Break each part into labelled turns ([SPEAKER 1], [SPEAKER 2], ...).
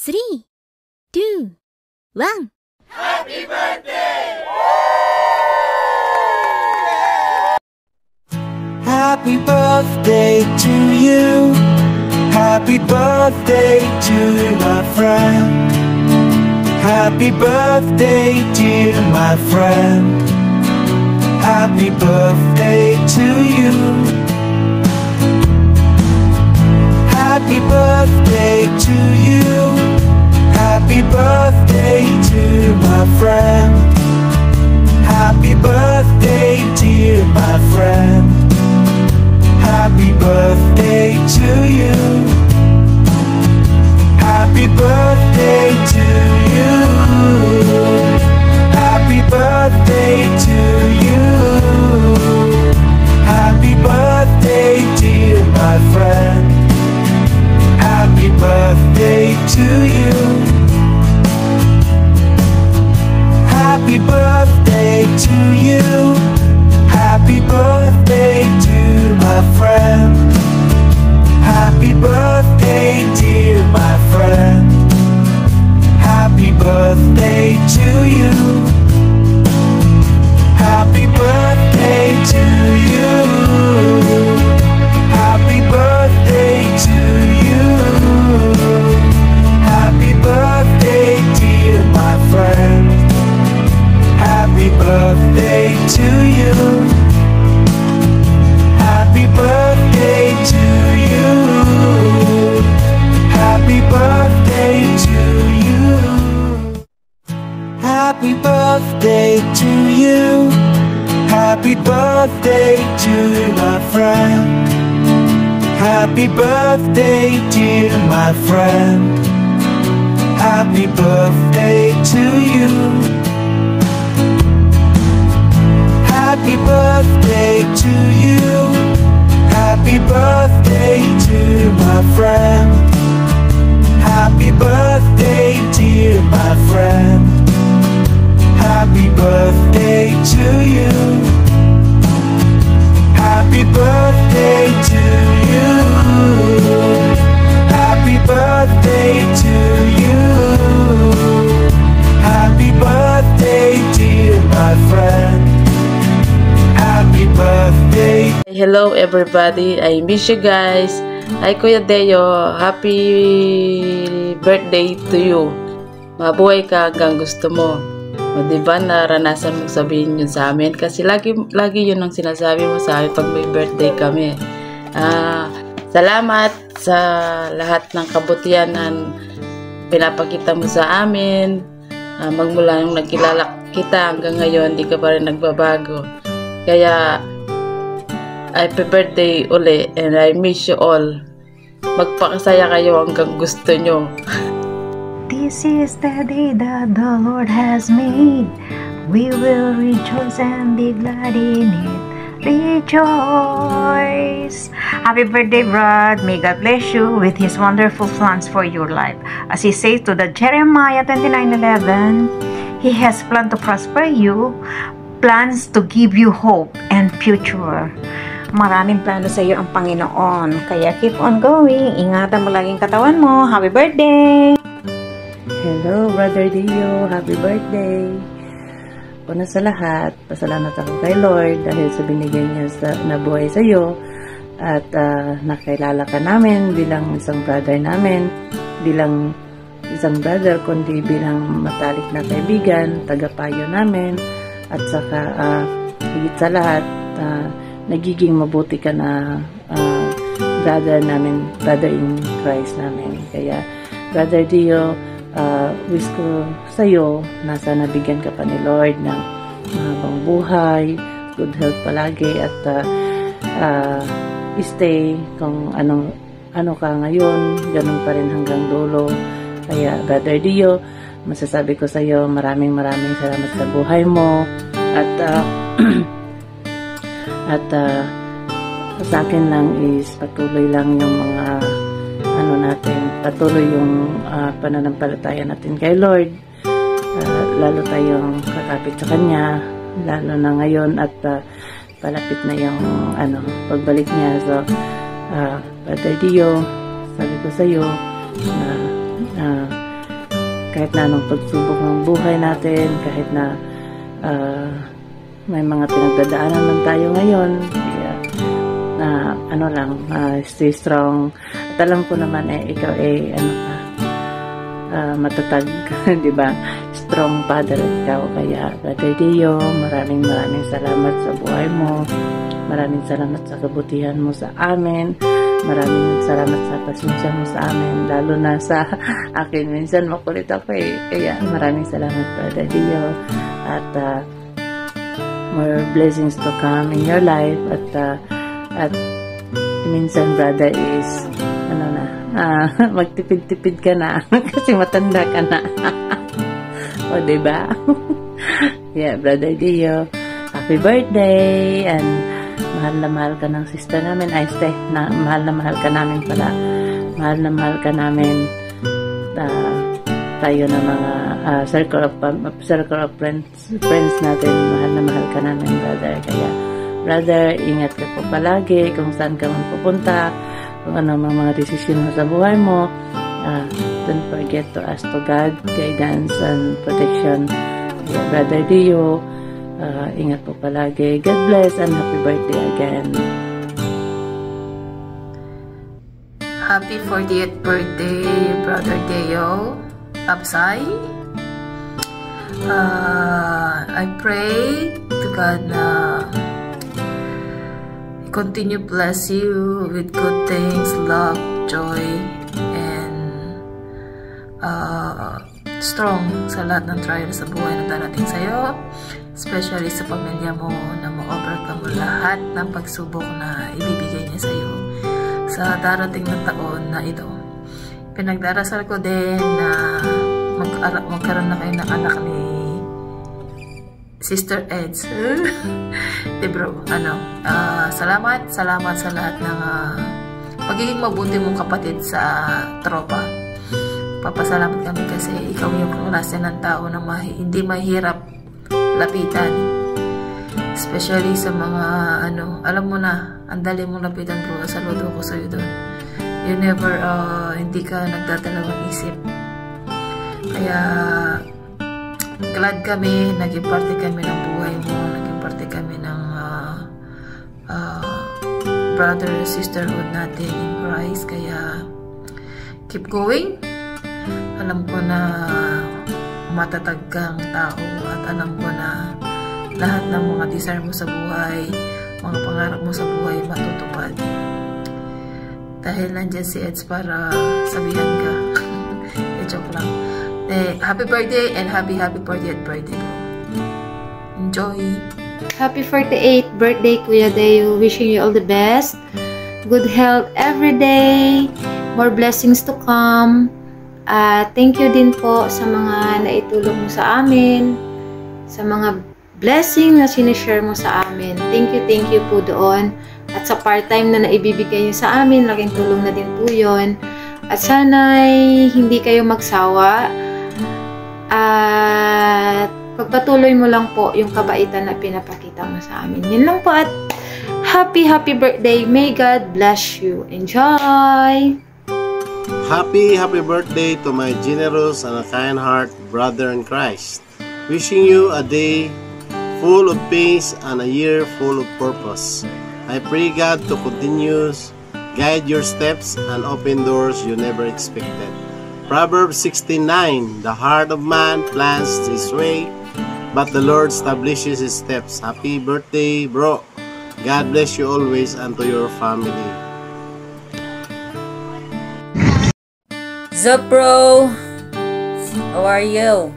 [SPEAKER 1] 3, 2, 1.
[SPEAKER 2] Happy birthday!
[SPEAKER 3] Happy birthday to you. Happy birthday to my friend. Happy birthday, dear my friend. Happy birthday to you. Happy birthday to you. Happy birthday to my friend. Happy birthday, dear my friend. Happy birthday to you. Happy birthday to you. Happy birthday to you. Happy birthday, dear my friend. Happy birthday to you. Happy birthday to you. Happy birthday to my friend. Happy birthday, dear my friend. Happy birthday to you. Happy birthday to you. Happy birthday to you. Happy birthday, dear my friend. Happy birthday to you. Happy birthday to you. Happy birthday to you. Happy birthday to you. Happy birthday to my friend. Happy birthday, dear my friend. Happy birthday to you. Happy birthday to you. Happy birthday to my friend. Happy birthday, dear my friend. Happy birthday to you. Happy birthday to you. Happy birthday to you. Happy birthday, dear my friend. Happy birthday.
[SPEAKER 4] Hello everybody, I miss you guys. Hi Kuya Deo, happy birthday to you. Mabuhay ka hanggang gusto mo. O diba naranasan mong sabihin yun sa amin? Kasi lagi yun ang sinasabi mo sa akin pag may birthday kami. Salamat sa lahat ng kabutihan na pinapakita mo sa amin. Magmula nung nagkilala kita hanggang ngayon, di ka pa rin nagbabago. Kaya, happy birthday uli and I miss you all. Magpakasaya kayo hanggang gusto nyo.
[SPEAKER 5] This is the day that the Lord has made. We will rejoice and be glad in it. Rejoice! Happy birthday, Brad. May God bless you with His wonderful plans for your life. As He says to the Jeremiah 29:11, He has planned to prosper you, plans to give you hope and future. Maraming plano sa iyo ang Panginoon. Kaya keep on going. Ingatan mo laging katawan mo. Happy birthday!
[SPEAKER 4] Hello, Brother Dio. Happy birthday. Una sa lahat, pasalamat ako kay Lord dahil sa binigay niya na buhay sa iyo at nakilala ka namin bilang isang brother namin, bilang isang brother kundi bilang matalik na kaibigan, tagapayo namin at saka higit sa lahat nagiging mabuti ka na brother namin, brother in Christ namin. Kaya Brother Dio, wish ko sa iyo na sana bigyan ka pa ni Lord ng mahabang buhay, good health palagi at stay kung ano ka ngayon, ganun pa rin hanggang dulo. Kaya Brother Dio, masasabi ko sa iyo maraming salamat sa buhay mo at sa akin lang is patuloy lang yung mga patuloy yung pananampalataya natin kay Lord. Lalo tayong kakapit sa Kanya, lalo na ngayon at palapit na yung pagbalik niya. So, Brother Dio, sabi ko sa iyo na kahit na anong pagsubok ng buhay natin, kahit na may mga pinagdadaanan man tayo ngayon, kaya stay strong. At alam ko naman ikaw matatag, di ba? Strong father ikaw. Kaya Brother Dio, maraming salamat sa buhay mo. Maraming salamat sa kabutihan mo sa amin. Maraming salamat sa pasensya mo sa amin, lalo na sa akin. Minsan makulit ako kaya maraming salamat, Brother Dio. At more blessings to come in your life. At minsan, brother, is magtipid-tipid ka na kasi matanda ka na. O, diba? Yeah, Brother Dio, happy birthday, and mahal na mahal ka ng sister namin. Mahal na mahal ka namin pala. Mahal na mahal ka namin. Tayo na mga circle of friends natin. Mahal na mahal ka namin, brother. Kaya, brother, ingat ka po palagi kung saan ka man pupunta, kung ano mga desisyon mo sa buhay mo. Don't forget to ask to God guidance and protection. Yeah, Brother Dio, ingat po palagi. God bless and happy birthday again.
[SPEAKER 6] Happy 40th birthday, Brother Dio Absay. I pray to God na continue bless you with good things, love, joy, and strong sa lahat ng trials sa buhay na darating sa'yo, especially sa pamilya mo, na ma-overcome mo lahat ng pagsubok na ibibigay niya sa'yo sa darating na taon na ito. Pinagdarasal ko din na magkaroon na kayo ng anak ni Sister Eds. Bro, salamat sa lahat ng pagiging mabuti mong kapatid sa tropa. Papasalamat kami kasi ikaw yung klase ng tao na hindi mahirap lapitan. Especially sa mga alam mo na, ang dali mong lapitan, bro. Saludo ko sa'yo doon. You never, hindi ka nagdadalawang isip. Kaya glad kami, naging parte kami ng buhay mo, naging parte kami ng brother sisterhood natin in Christ. Kaya keep going. Alam ko na matatag kang tao at alam ko na lahat ng mga desire mo sa buhay, mga pangarap mo sa buhay matutupad. Dahil nandyan si Eds para sabihan ka. Joke lang. Happy birthday and happy 40th birthday, bro. Enjoy!
[SPEAKER 7] Happy 48th birthday, Kuya Deo. Wishing you all the best. Good health every day. More blessings to come. Thank you din po sa mga naitulong mo sa amin. Sa mga blessing na sinishare mo sa amin. Thank you po doon. At sa part-time na naibibigay nyo sa amin, laking tulong na din po yun. At sana'y hindi kayo magsawa. At pagpatuloy mo lang po yung kabaitan na pinapakita mo sa amin. Yun lang po, at happy birthday. May God bless you. Enjoy!
[SPEAKER 8] Happy birthday to my generous and kind heart brother in Christ. Wishing you a day full of peace and a year full of purpose. I pray God to continue guide your steps and open doors you never expected. Proverbs 16:9, the heart of man plans his way, but the Lord establishes his steps. Happy birthday, bro. God bless you always and to your family.
[SPEAKER 9] Sup, bro? How are you?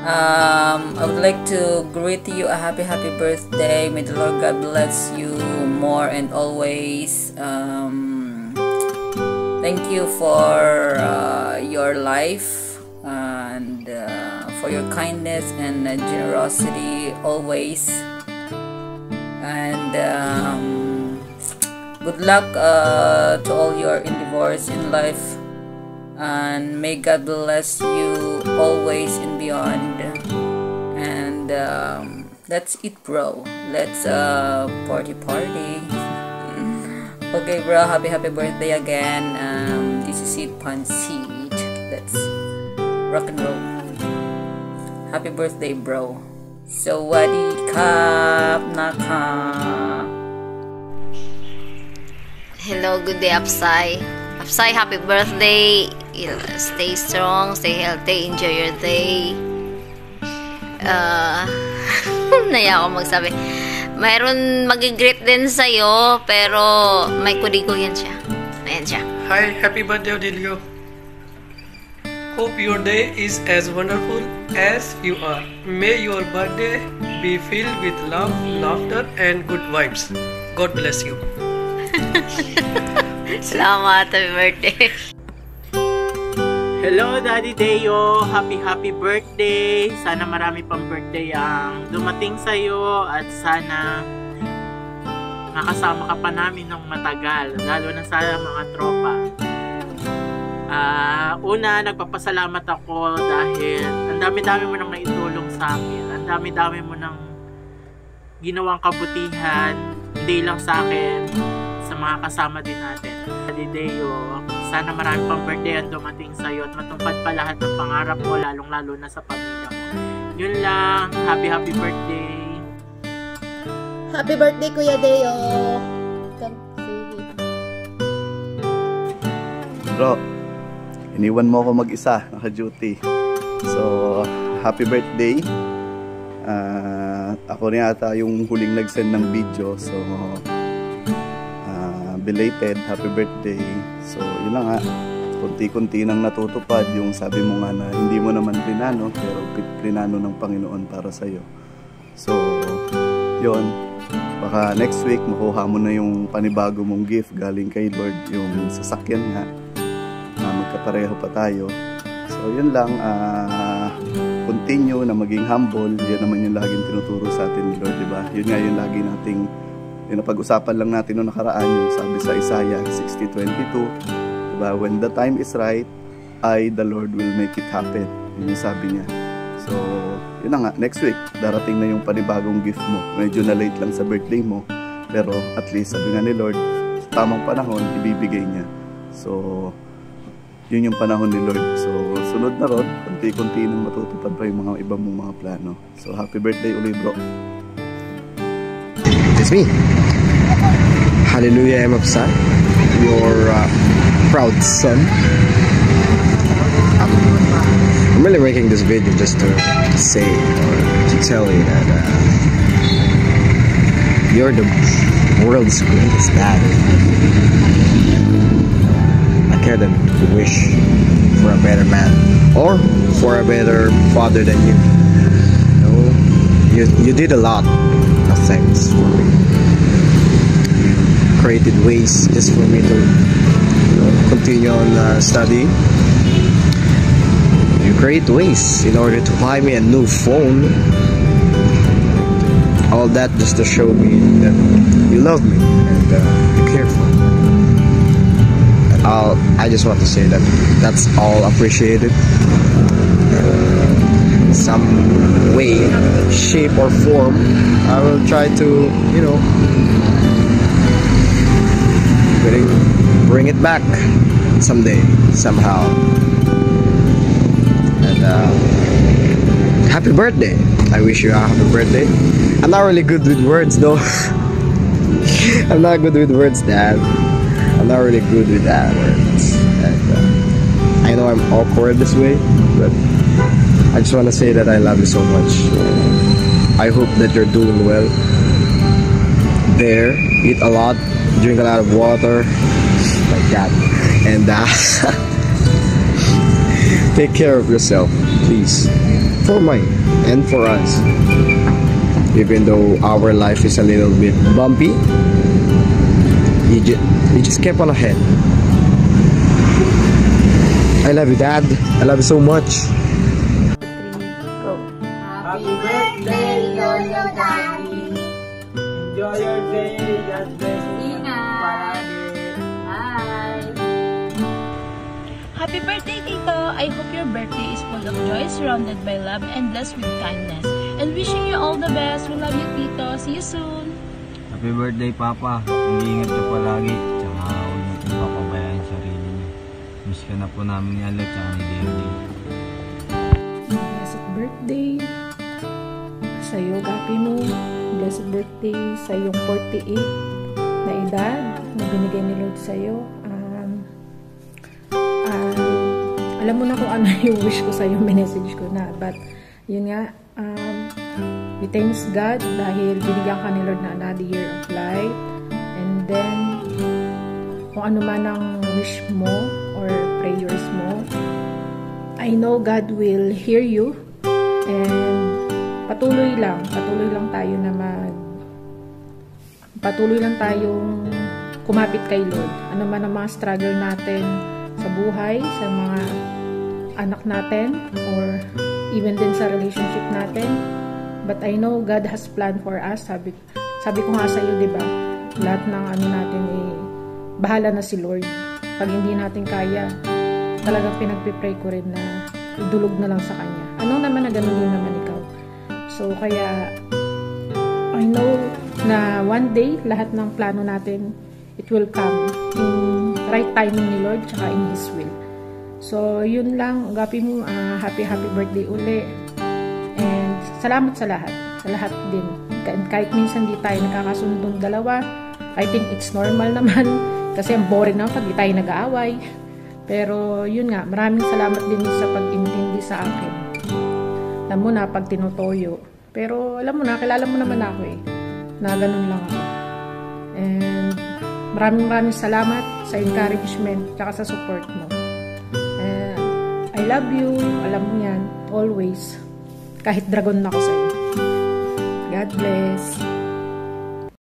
[SPEAKER 9] I would like to greet you a happy birthday. May the Lord God bless you more and always. Thank you for your life and for your kindness and generosity always. And good luck to all your endeavors in life. And may God bless you always and beyond. And that's it, bro. Let's party. Okay, bro. Happy birthday again. This is it, Pansit. Let's rock and roll. Happy birthday, bro. Sawadee-kap naka.
[SPEAKER 1] Hello, good day, Apsai. Apsai, happy birthday. Stay strong, stay healthy, enjoy your day. Naya ako magsabi. Mayroon mag-greet din sa'yo, pero may kudigo yan siya. Ayan siya.
[SPEAKER 10] Hi, happy birthday, Odilio. Hope your day is as wonderful as you are. May your birthday be filled with love, laughter, and good vibes. God bless you.
[SPEAKER 1] Salamat, happy birthday.
[SPEAKER 11] Hello, Daddy Deo. Happy birthday. Sana marami pang birthday ang dumating sa'yo at sana makasama ka pa namin ng matagal, lalo na sa mga tropa. Una, nagpapasalamat ako dahil ang dami-dami mo nang naitulong sa akin. Ang dami-dami mo nang ginawang kabutihan, hindi lang sa akin, sa mga kasama din natin. Daddy Deo, sana marami pang birthday ang dumating sa'yo at matupad pa lahat ng pangarap mo, lalong-lalo na sa pamilya mo. Yun lang. Happy birthday.
[SPEAKER 12] Happy birthday, Kuya Deo.
[SPEAKER 13] Bro, iniwan mo ako mag-isa, naka-duty. So, happy birthday. Ako rin ata yung huling nag-send ng video. So, belated happy birthday. So, yun lang nga. Kunti-kunti nang natutupad yung sabi mo nga na hindi mo naman plinano, pero plinano ng Panginoon para sa'yo. So, yun. Baka next week makuha mo na yung panibago mong gift galing kay Lord, yung sasakyan nga. Magkapareho pa tayo. So, yun lang. Continue na maging humble. Yan naman yung laging tinuturo sa atin ni Lord, diba? Yun nga yung lagi nating napag-usapan lang natin noong nakaraan, yung sabi sa Isaiah 60:22, diba? When the time is right, the Lord will make it happen. Yun yung sabi niya. So, yun na nga, next week, darating na yung panibagong gift mo. Medyo na late lang sa birthday mo, pero at least, sabi nga ni Lord, sa tamang panahon, ibibigay niya. So, yun yung panahon ni Lord. So, sunod na ron, kunti-kunti nang matutupad pa yung mga ibang mong mga plano. So, happy birthday ulit, bro.
[SPEAKER 14] It's me. Hallelujah, I'm upset. Your proud son. I'm really making this video just to say or to tell you that you're the world's greatest dad. I couldn't wish for a better man or for a better father than you. You did a lot of things for me. Created ways just for me to continue on studying. You create ways in order to buy me a new phone. All that just to show me that you love me and you care for me. I just want to say that that's all appreciated. Some way, shape or form, I will try to, bring it back someday, somehow. And happy birthday. I wish you a happy birthday. I'm not really good with words though. I'm not good with words, Dad. I'm not really good with that words. And I know I'm awkward this way, but I just want to say that I love you so much. I hope that you're doing well. There, eat a lot, drink a lot of water, like that. And take care of yourself, please. For mine and for us. Even though our life is a little bit bumpy, you just kept on ahead. I love you, Dad. I love you so much.
[SPEAKER 12] Happy birthday, Lolo Daddy. Enjoy your day. God bless you. Bye.
[SPEAKER 15] Happy birthday, Tito. I hope your birthday is full of joy, surrounded by love, and blessed with kindness. And wishing you all the best. We love you, Tito. See you soon.
[SPEAKER 16] Happy birthday, Papa. Mag-iingat ka palagi. Tsaka huwag niyo pong papabayaan yung sarili niyo. Miss ka na po namin ni Alex at ni David.
[SPEAKER 17] birthday sa iyo, Gapi mo. Blessed birthday sa iyong 48 na edad na binigay ni Lord sa iyo. Alam mo na kung ano yung wish ko sa iyo, message ko na. But, yun nga, we thanks God dahil binigyan ka ni Lord na another year of life. And then, kung ano man ang wish mo or prayers mo, I know God will hear you. And patuloy lang tayo na patuloy lang tayong kumapit kay Lord. Ano man ang mga struggle natin sa buhay, sa mga anak natin, or even din sa relationship natin. But I know God has planned for us. Sabi ko nga sa iyo, diba? Lahat ng ano natin bahala na si Lord. Pag hindi natin kaya, talagang pinagpipray ko rin na idulog na lang sa Kanya. Ano naman na ganun din naman ikaw. So, kaya I know na one day, lahat ng plano natin, it will come in right timing ni Lord, tsaka in His will. So, yun lang. Gapi mo, happy birthday uli. And salamat sa lahat din. Kahit minsan di tayo nakakasundong dalawa, I think it's normal naman. Kasi ang boring naman pag di tayo nag-aaway. Pero yun nga, maraming salamat din sa pag-intindi sa akin. Alam mo na, pag tinutoyo. Pero alam mo na, kilala mo naman ako na ganun lang ako. And maraming salamat sa encouragement tsaka sa support mo. And I love you, alam mo yan, always. Kahit dragon na ako sa'yo. God bless.